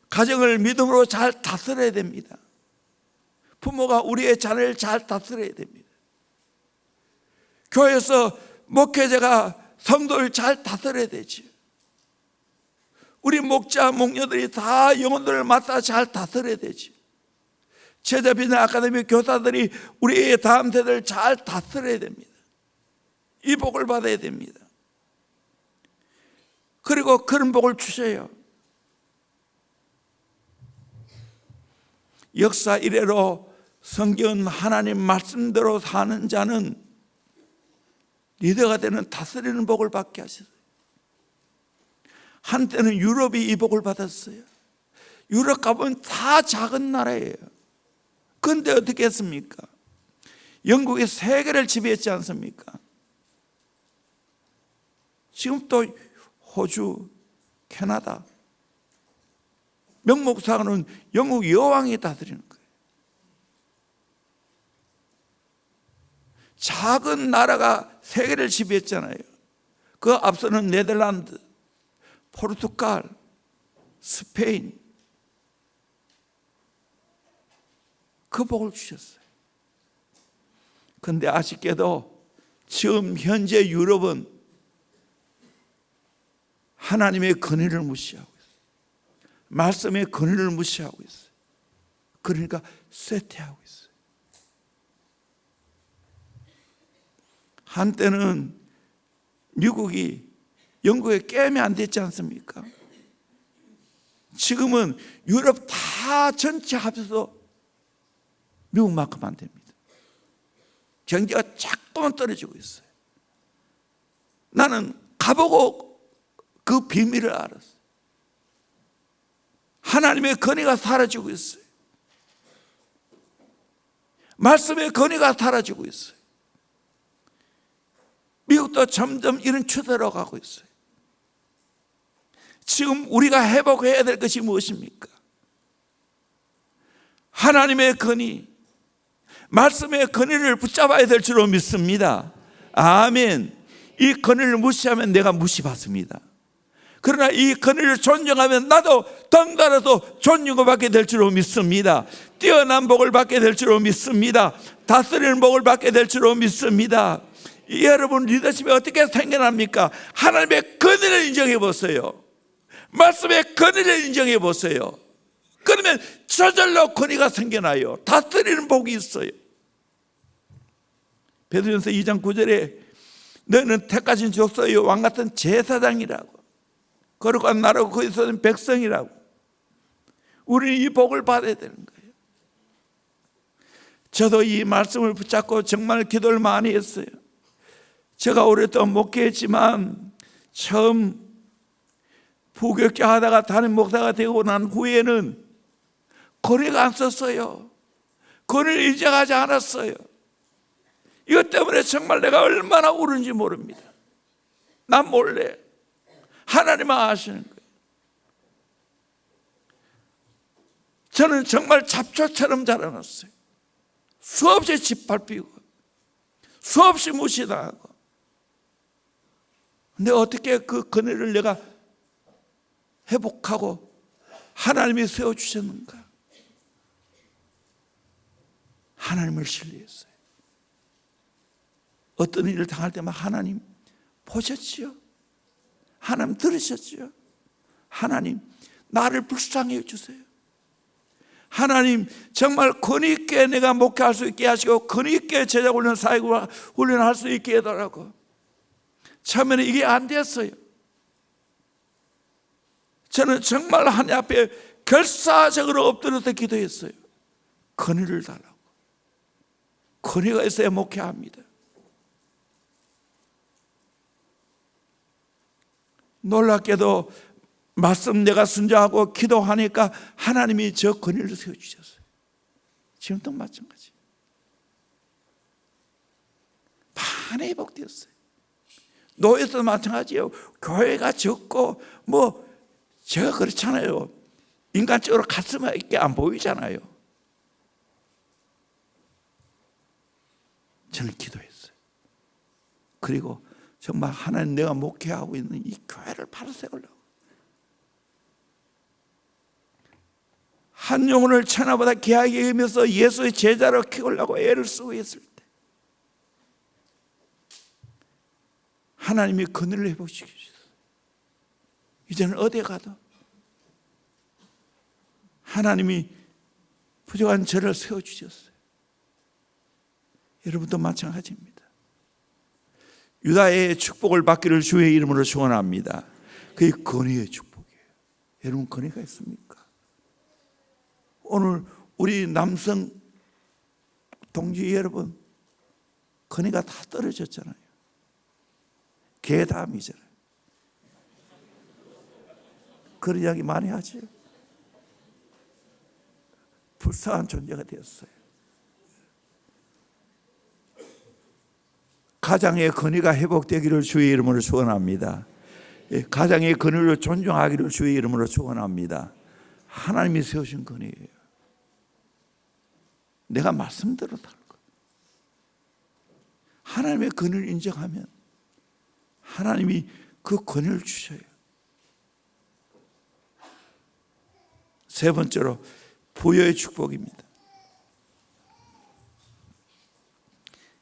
가정을 믿음으로 잘 다스려야 됩니다. 부모가 우리의 자녀를 잘 다스려야 됩니다. 교회에서 목회자가 성도를 잘 다스려야 되지. 우리 목자, 목녀들이 다 영혼들을 맡아 잘 다스려야 되지. 제자비나 아카데미 교사들이 우리의 다음 세대를 잘 다스려야 됩니다. 이 복을 받아야 됩니다. 그리고 그런 복을 주셔요. 역사 이래로 성경 하나님 말씀대로 사는 자는 리더가 되는 다스리는 복을 받게 하셨어요. 한때는 유럽이 이 복을 받았어요. 유럽 가보면 다 작은 나라예요. 그런데 어떻게 했습니까? 영국이 세계를 지배했지 않습니까? 지금 또 호주, 캐나다 명목상으로는 영국 여왕이 다스리는 거예요. 작은 나라가 세계를 지배했잖아요. 그 앞서는 네덜란드, 포르투갈, 스페인 그 복을 주셨어요. 그런데 아쉽게도 지금 현재 유럽은 하나님의 권위를 무시하고 있어요. 말씀의 권위를 무시하고 있어요. 그러니까 쇠퇴하고 있어요. 한때는 미국이 영국에 깨면 안 됐지 않습니까? 지금은 유럽 다 전체 합쳐서 미국만큼 안 됩니다. 경제가 자꾸만 떨어지고 있어요. 나는 가보고 그 비밀을 알았어요. 하나님의 권위가 사라지고 있어요. 말씀의 권위가 사라지고 있어요. 미국도 점점 이런 추세로 가고 있어요. 지금 우리가 회복해야 될 것이 무엇입니까? 하나님의 권위, 말씀의 권위를 붙잡아야 될 줄로 믿습니다. 아멘. 이 권위를 무시하면 내가 무시받습니다. 그러나 이 권위를 존중하면 나도 덩달아서 존중을 받게 될 줄로 믿습니다. 뛰어난 복을 받게 될 줄로 믿습니다. 다스리는 복을 받게 될 줄로 믿습니다. 여러분 리더십이 어떻게 생겨납니까? 하나님의 권위를 인정해 보세요. 말씀의 권위를 인정해 보세요. 그러면 저절로 권위가 생겨나요. 다스리는 복이 있어요. 베드로전서 2장 9절에 너는 택하신 족속의 왕같은 제사장이라고, 거룩한 나라고 거기 있는 백성이라고. 우리는 이 복을 받아야 되는 거예요. 저도 이 말씀을 붙잡고 정말 기도를 많이 했어요. 제가 오랫동안 목회했지만 처음 부교육자 하다가 담임 목사가 되고 난 후에는 권위가 안 썼어요. 권위를 인정하지 않았어요. 이것 때문에 정말 내가 얼마나 울은지 모릅니다. 난 몰래 하나님만 아시는 거예요. 저는 정말 잡초처럼 자라났어요. 수없이 짓밟히고 수없이 무시당하고. 근데 어떻게 그 권위를 내가 회복하고 하나님이 세워주셨는가? 하나님을 신뢰했어요. 어떤 일을 당할 때마다 하나님 보셨지요? 하나님 들으셨지요? 하나님 나를 불쌍히 해주세요. 하나님 정말 권위 있게 내가 목회할 수 있게 하시고 권위 있게 제자훈련 사역을 훈련할 수 있게 해달라고. 처음에는 이게 안 됐어요. 저는 정말 하나님 앞에 결사적으로 엎드려서 기도했어요. 권위를 달라고. 권위가 있어야 목회합니다. 놀랍게도 말씀 내가 순종하고 기도하니까 하나님이 저 권위를 세워주셨어요. 지금도 마찬가지. 많이 회복되었어요. 노예도 마찬가지예요. 교회가 적고 제가 그렇잖아요. 인간적으로 가슴 있게 안 보이잖아요. 저는 기도했어요. 그리고 정말 하나님 내가 목회하고 있는 이 교회를 바로 세우려고. 한 영혼을 천하보다 귀하게 여기면서 예수의 제자로 키우려고 애를 쓰고 있을 때 하나님이 그늘을 회복시켜주셨어요. 이제는 어디에 가도 하나님이 부족한 저를 세워주셨어요. 여러분도 마찬가지입니다. 유다의 축복을 받기를 주의 이름으로 축원합니다. 그게 권위의 축복이에요. 여러분 권위가 있습니까? 오늘 우리 남성 동지 여러분 권위가 다 떨어졌잖아요. 괴담이잖아요. 그런 이야기 많이 하죠. 불쌍한 존재가 되었어요. 가장의 건의가 회복되기를 주의 이름으로 축원합니다. 가장의 건의를 존중하기를 주의 이름으로 축원합니다. 하나님이 세우신 건의예요. 내가 말씀대로 살 거. 하나님의 건의를 인정하면 하나님이 그 권위를 주셔요. 세 번째로 부여의 축복입니다.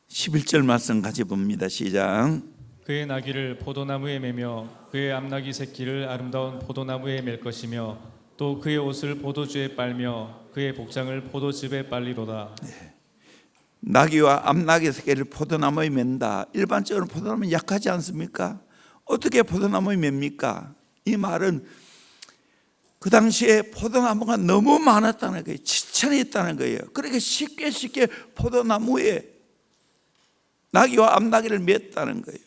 11절 말씀 같이 봅니다. 시작. 그의 나귀를 포도나무에 매며 그의 암나귀 새끼를 아름다운 포도나무에 맬 것이며 또 그의 옷을 포도주에 빨며 그의 복장을 포도즙에 빨리로다. 나귀와 암나귀 새끼를 포도나무에 맨다. 일반적으로 포도나무는 약하지 않습니까? 어떻게 포도나무에 맵니까? 이 말은 그 당시에 포도나무가 너무 많았다는 거예요. 지천이 있다는 거예요. 그렇게 쉽게 포도나무에 나귀와 암나귀를 맸다는 거예요.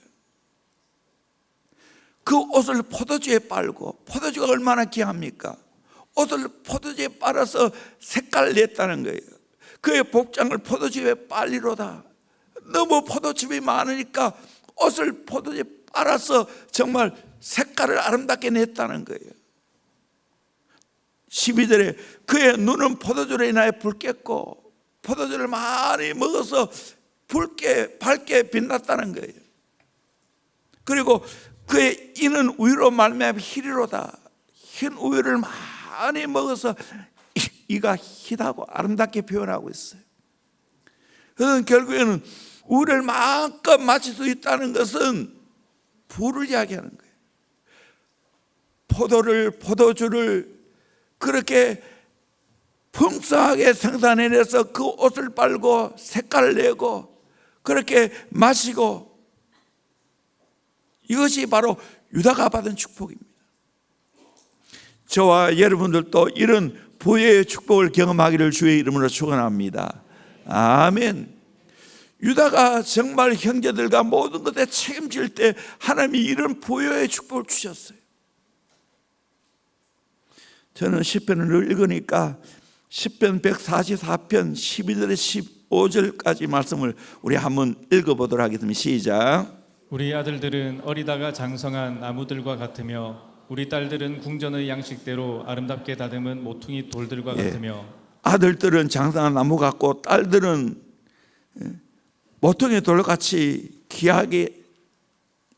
그 옷을 포도주에 빨고, 포도주가 얼마나 귀합니까? 옷을 포도주에 빨아서 색깔을 냈다는 거예요. 그의 복장을 포도주에 빨리로다. 너무 포도즙이 많으니까 옷을 포도주에 빨아서 정말 색깔을 아름답게 냈다는 거예요. 12절에 그의 눈은 포도주로 인하여 붉겠고 포도주를 많이 먹어서 밝게 빛났다는 거예요. 그리고 그의 이는 우유로 말미암아 희리로다. 흰 우유를 많이 먹어서 이가 희다고 아름답게 표현하고 있어요. 그래서 결국에는 우유를 마음껏 마실 수 있다는 것은 부를 이야기하는 거예요. 포도주를 그렇게 풍성하게 생산해내서 그 옷을 빨고 색깔을 내고 그렇게 마시고, 이것이 바로 유다가 받은 축복입니다. 저와 여러분들도 이런 부여의 축복을 경험하기를 주의 이름으로 축원합니다. 아멘. 유다가 정말 형제들과 모든 것에 책임질 때 하나님이 이런 부여의 축복을 주셨어요. 저는 시편을 읽으니까 시편 144편 12절에 15절까지 말씀을 우리 한번 읽어보도록 하겠습니다. 시작. 우리 아들들은 어리다가 장성한 나무들과 같으며 우리 딸들은 궁전의 양식대로 아름답게 다듬은 모퉁이 돌들과 같으며. 아들들은 장성한 나무 같고 딸들은 모퉁이 돌같이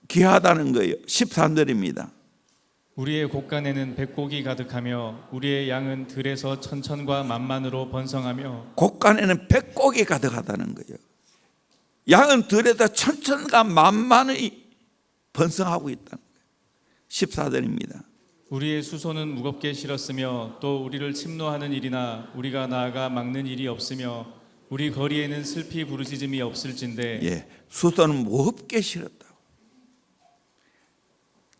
귀하다는 거예요. 13절입니다. 우리의 곳간에는 백곡이 가득하며 우리의 양은 들에서 천천과 만만으로 번성하며. 곳간에는 백곡이 가득하다는 거예요. 양은 들에서 천천과 만만히 번성하고 있다는 거예요. 14절입니다. 우리의 수소는 무겁게 실었으며 또 우리를 침노하는 일이나 우리가 나아가 막는 일이 없으며 우리 거리에는 슬피 부르짖음이 없을진데. 수소는 무겁게 실었다고.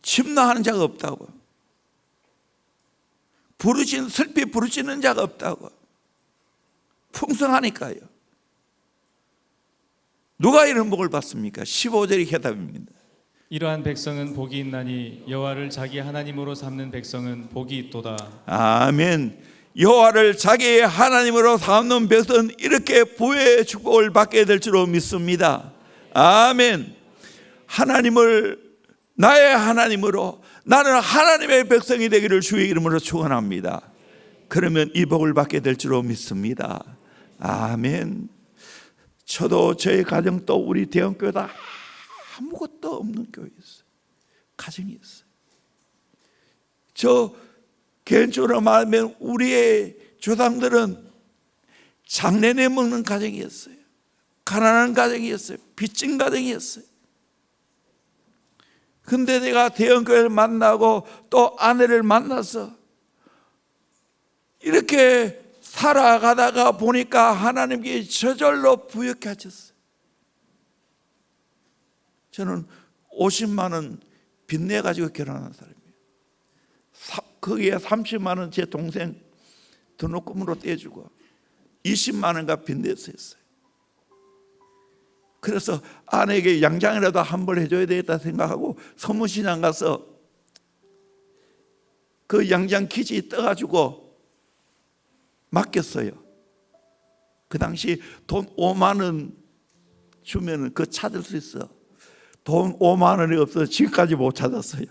침노하는 자가 없다고. 슬피 부르짖는 자가 없다고. 풍성하니까요. 누가 이런 복을 받습니까? 15절이 해답입니다. 이러한 백성은 복이 있나니 여호와를 자기 하나님으로 삼는 백성은 복이 있도다. 아멘. 여호와를 자기의 하나님으로 삼는 백성은 이렇게 부의 축복을 받게 될 줄로 믿습니다. 아멘. 하나님을 나의 하나님으로, 나는 하나님의 백성이 되기를 주의 이름으로 축원합니다. 그러면 이 복을 받게 될 줄로 믿습니다. 아멘. 저도 저희 가정도 우리 대형교회도 아무것도 없는 교회였어요. 가정이었어요. 저 개인적으로 말하면 우리의 조상들은 장내내 먹는 가정이었어요. 가난한 가정이었어요. 빚진 가정이었어요. 근데 내가 대형교회를 만나고 또 아내를 만나서 이렇게 살아가다가 보니까 하나님께 저절로 부유케 하셨어요. 저는 50만 원 빚내가지고 결혼한 사람이에요. 거기에 30만 원 제 동생 등록금으로 떼주고 20만 원가 빚내서 했어요. 그래서 아내에게 양장이라도 한 벌 해줘야 되겠다 생각하고 서문시장 가서 그 양장 기지 떠가지고 맡겼어요. 그 당시 돈 5만 원 주면 그거 찾을 수 있어. 돈 5만 원이 없어서 지금까지 못 찾았어요.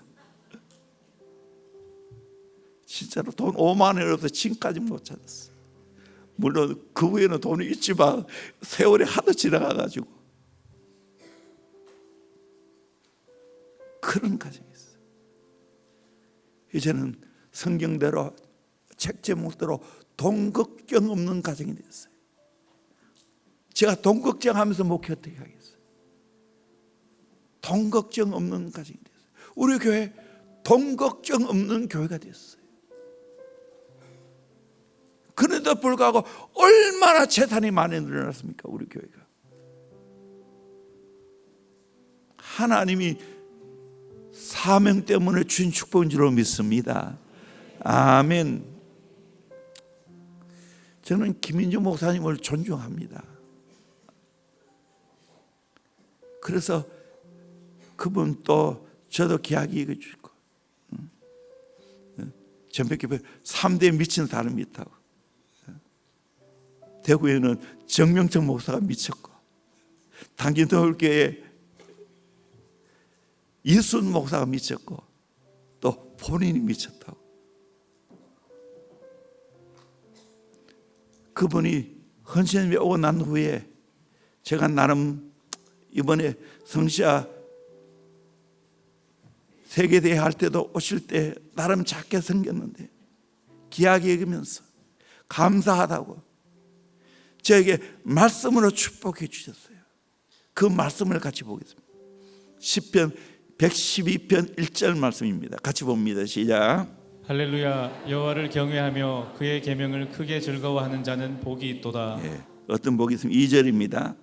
진짜로 돈 5만 원이 없어서 지금까지 못 찾았어요. 물론 그 후에는 돈이 있지만 세월이 하도 지나가가지고 그런 가정이 있어요. 이제는 성경대로 책 제목대로 돈 걱정 없는 가정이 됐어요. 제가 돈 걱정하면서 목회 어떻게 하겠어요? 돈 걱정 없는 가정이 됐어요. 우리 교회 돈 걱정 없는 교회가 됐어요. 그런데도 불구하고 얼마나 재산이 많이 늘어났습니까? 우리 교회가. 하나님이 사명 때문에 주신 축복인 줄로 믿습니다. 아멘. 저는 김인주 목사님을 존중합니다. 그래서 그분 또 저도 귀하게 여겨주고 전백교회 3대 미친 사람이 있다고. 대구에는 정명철 목사가 미쳤고 당진동교회에 이순 목사가 미쳤고 또 본인이 미쳤다고. 그분이 헌신에 오고 난 후에 제가 나름 이번에 성시아 세계대회 할 때도 오실 때 나름 작게 생겼는데 귀하게 여기면서 감사하다고 저에게 말씀으로 축복해 주셨어요. 그 말씀을 같이 보겠습니다. 시편 112편 1절 말씀입니다. 같이 봅니다. 시작. 할렐루야. 여호와를 경외하며 그의 계명을 크게 즐거워하는 자는 복이 있도다. 예, 어떤 복이 있습니까? 2절입니다.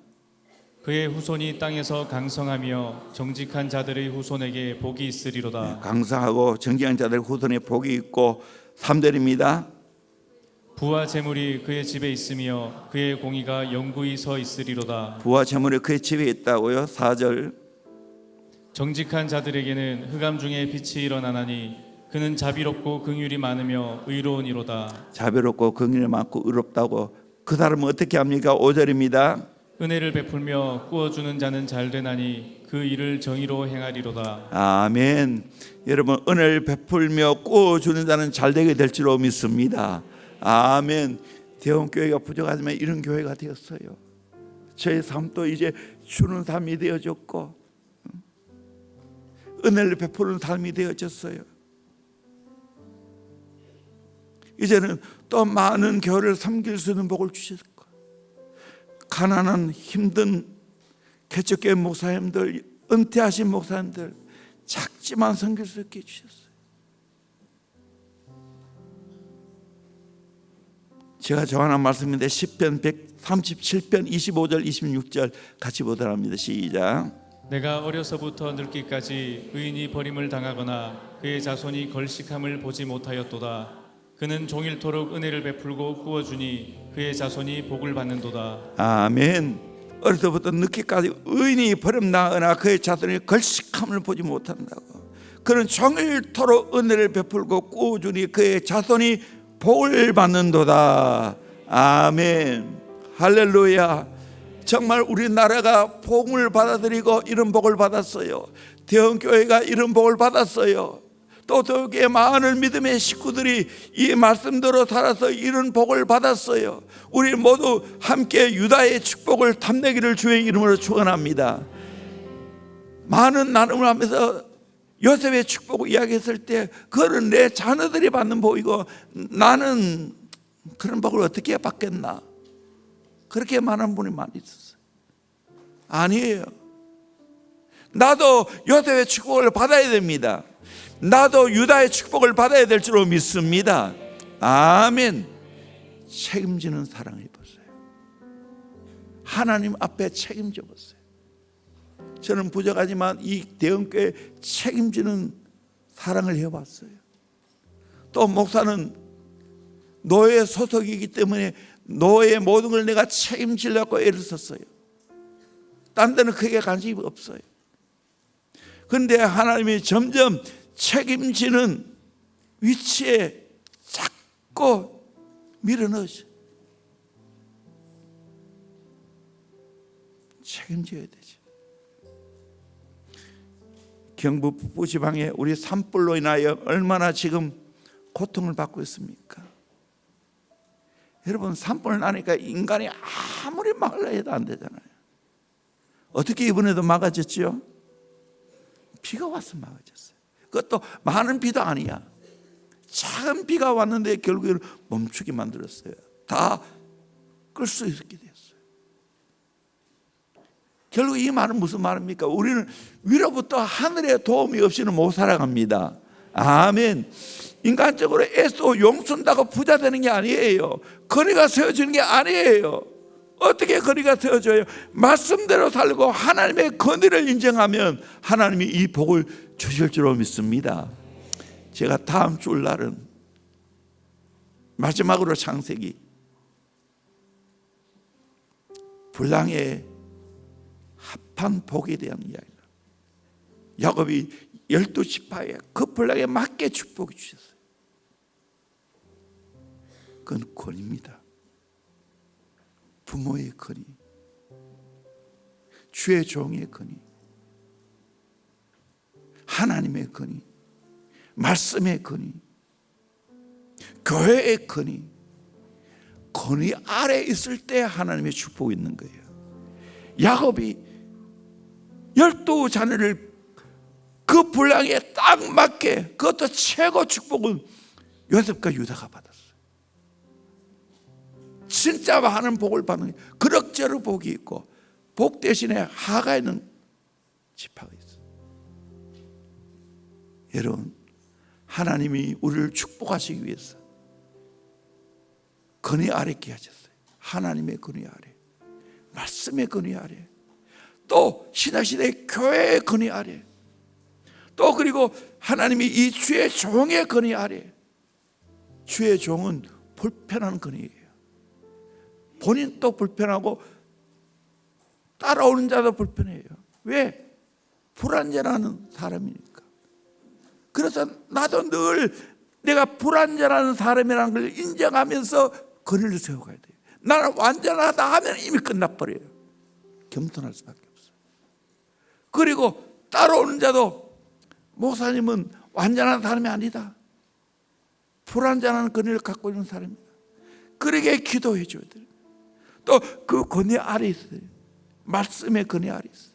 그의 후손이 땅에서 강성하며 정직한 자들의 후손에게 복이 있으리로다. 강성하고 정직한 자들 후손에 복이 있고 3절입니다. 부와 재물이 그의 집에 있으며 그의 공의가 영구히 서 있으리로다. 부와 재물이 그의 집에 있다고요. 4절. 정직한 자들에게는 흑암 중에 빛이 일어나나니 그는 자비롭고 긍휼이 많으며 의로우니로다. 자비롭고 긍휼이 많고 의롭다고. 그 사람은 어떻게 합니까? 5절입니다. 은혜를 베풀며 꾸어주는 자는 잘되나니 그 일을 정의로 행하리로다. 아멘. 여러분 은혜를 베풀며 꾸어주는 자는 잘되게 될 줄로 믿습니다. 아멘. 대원교회가 부족하지만 이런 교회가 되었어요. 저의 삶도 이제 주는 삶이 되어졌고 은혜를 베푸는 삶이 되어졌어요. 이제는 또 많은 교회를 섬길 수 있는 복을 주셨고 가난한 힘든 개척교회 목사님들, 은퇴하신 목사님들 작지만 섬길 수 있게 해주셨어요. 제가 좋아하는 말씀인데 시편 137편 25절 26절 같이 보도록 합니다. 시작. 내가 어려서부터 늙기까지 의인이 버림을 당하거나 그의 자손이 걸식함을 보지 못하였도다. 그는 종일토록 은혜를 베풀고 꾸어주니 그의 자손이 복을 받는도다. 아멘. 어려서부터 늙기까지 의인이 버림당하거나 그의 자손이 걸식함을 보지 못한다고. 그는 종일토록 은혜를 베풀고 꾸어주니 그의 자손이 복을 받는도다. 아멘. 할렐루야. 정말 우리나라가 복을 받아들이고 이런 복을 받았어요. 대원교회가 이런 복을 받았어요. 또 더욱에 많은 믿음의 식구들이 이 말씀대로 살아서 이런 복을 받았어요. 우리 모두 함께 유다의 축복을 탐내기를 주의 이름으로 축원합니다. 많은 나눔을 하면서 요셉의 축복을 이야기했을 때 그거는 내 자녀들이 받는 복이고 나는 그런 복을 어떻게 받겠나, 그렇게 말하는 분이 많이 있었어요. 아니에요. 나도 요셉의 축복을 받아야 됩니다. 나도 유다의 축복을 받아야 될 줄로 믿습니다. 아멘. 책임지는 사랑을 해보세요. 하나님 앞에 책임져 보세요. 저는 부족하지만 이 대형교회 책임지는 사랑을 해왔어요. 또 목사는 노예 소속이기 때문에 노예의 모든 걸 내가 책임지려고 애를 썼어요. 딴 데는 크게 관심이 없어요. 그런데 하나님이 점점 책임지는 위치에 자꾸 밀어넣으셔. 책임져야 되지. 경북 북부지방에 우리 산불로 인하여 얼마나 지금 고통을 받고 있습니까? 여러분, 산불 나니까 인간이 아무리 막으려 해도 안 되잖아요. 어떻게 이번에도 막아졌죠? 비가 와서 막아졌어요. 그것도 많은 비도 아니야. 작은 비가 왔는데 결국에는 멈추게 만들었어요. 다 끌 수 있게 됐어요. 결국 이 말은 무슨 말입니까? 우리는 위로부터 하늘의 도움이 없이는 못 살아갑니다. 아멘. 인간적으로 애써 용쓴다고 부자 되는 게 아니에요. 거리가 세워지는 게 아니에요. 어떻게 거리가 세워져요? 말씀대로 살고 하나님의 권위를 인정하면 하나님이 이 복을 주실 줄로 믿습니다. 제가 다음 주일날은 마지막으로 창세기 불량의 합한 복에 대한 이야기를, 야곱이 12지파에 그 불량에 맞게 축복해 주셨어요. 그건 권위입니다. 부모의 권위, 주의 종의 권위, 하나님의 권위, 말씀의 권위, 교회의 권위, 권위 아래 있을 때 하나님의 축복이 있는 거예요. 야곱이 12자녀를 그 분량에 딱 맞게, 그것도 최고 축복은 요셉과 유다가 받았어요. 진짜 많은 복을 받는, 그럭저럭 복이 있고 복 대신에 하가 있는 지파가 있어요. 여러분, 하나님이 우리를 축복하시기 위해서 권위 아래 있게 하셨어요. 하나님의 권위 아래, 말씀의 권위 아래, 또 신약시대 교회의 권위 아래, 또 그리고 하나님이 이 주의 종의 권위 아래. 주의 종은 불편한 권위예요. 본인도 불편하고 따라오는 자도 불편해요. 왜? 불안전하는 사람이니까. 그래서 나도 늘 내가 불안전한 사람이라는 걸 인정하면서 권위를 세워가야 돼요. 나는 완전하다 하면 이미 끝나버려요. 겸손할 수밖에 없어요. 그리고 따라오는 자도 목사님은 완전한 사람이 아니다, 불완전한 권위를 갖고 있는 사람이다, 그러게 기도해 줘야 돼요. 또 그 권위 아래 있어요. 말씀의 권위 아래 있어요.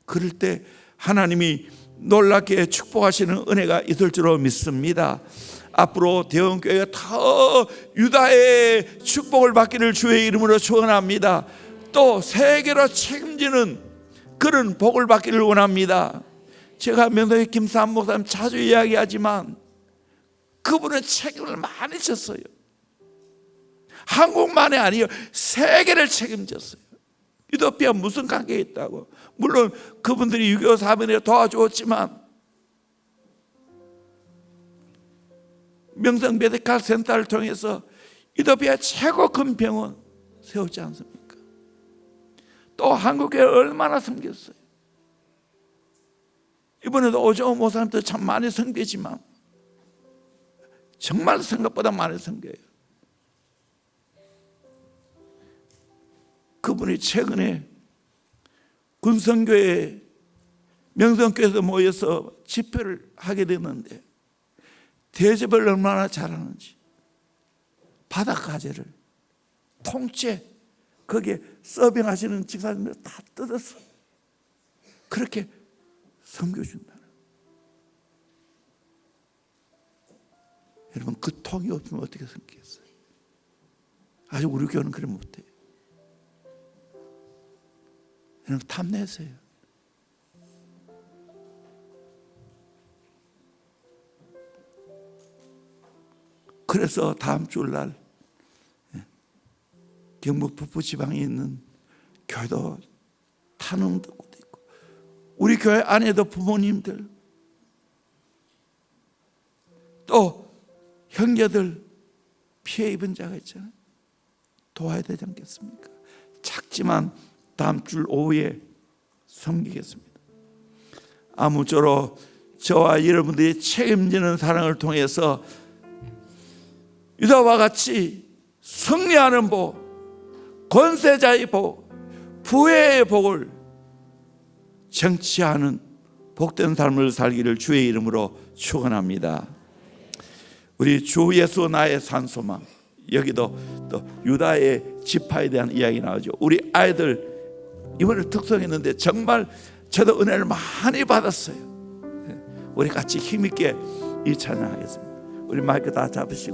그럴 때 하나님이 놀랍게 축복하시는 은혜가 있을 줄로 믿습니다. 앞으로 대원교회가 더 유다의 축복을 받기를 주의 이름으로 축원합니다. 또 세계로 책임지는 그런 복을 받기를 원합니다. 제가 명동의 김삼 목사님 자주 이야기하지만 그분은 책임을 많이 졌어요. 한국만이 아니에요. 세계를 책임졌어요. 이도피아 무슨 관계가 있다고. 물론 그분들이 6.25 사변에 도와주었지만 명성 메디칼 센터를 통해서 이도피아 최고 큰 병원 세웠지 않습니까? 또 한국에 얼마나 섬겼어요. 이번에도 오정호 목사님도 참 많이 섬기지만 정말 생각보다 많이 섬겨요. 그분이 최근에 군성교회 명성교회에서 모여서 집회를 하게 됐는데 대접을 얼마나 잘하는지, 바닷가재를 통째 거기에 서빙하시는 집사님들 다 뜯었어. 그렇게 섬겨준다는. 여러분, 그 통이 없으면 어떻게 섬기겠어요? 아직 우리 교회는 그래 못해요. 여러분, 탐내세요. 그래서 다음 주일날 경북 북부지방에 있는 교회도 탄원도 있고, 우리 교회 안에도 부모님들 또 형제들 피해 입은 자가 있잖아요. 도와야 되지 않겠습니까? 작지만 다음 주 오후에 섬기겠습니다. 아무쪼록 저와 여러분들이 책임지는 사랑을 통해서 유다와 같이 승리하는 복, 권세자의 복, 부의 복을 쟁취하는 복된 삶을 살기를 주의 이름으로 축원합니다. 우리 주 예수 나의 산소망, 여기도 또 유다의 지파에 대한 이야기 나오죠. 우리 아이들 이번에 특성했는데 정말 저도 은혜를 많이 받았어요. 우리 같이 힘있게 이 찬양하겠습니다. 우리 마이크 다 잡으시고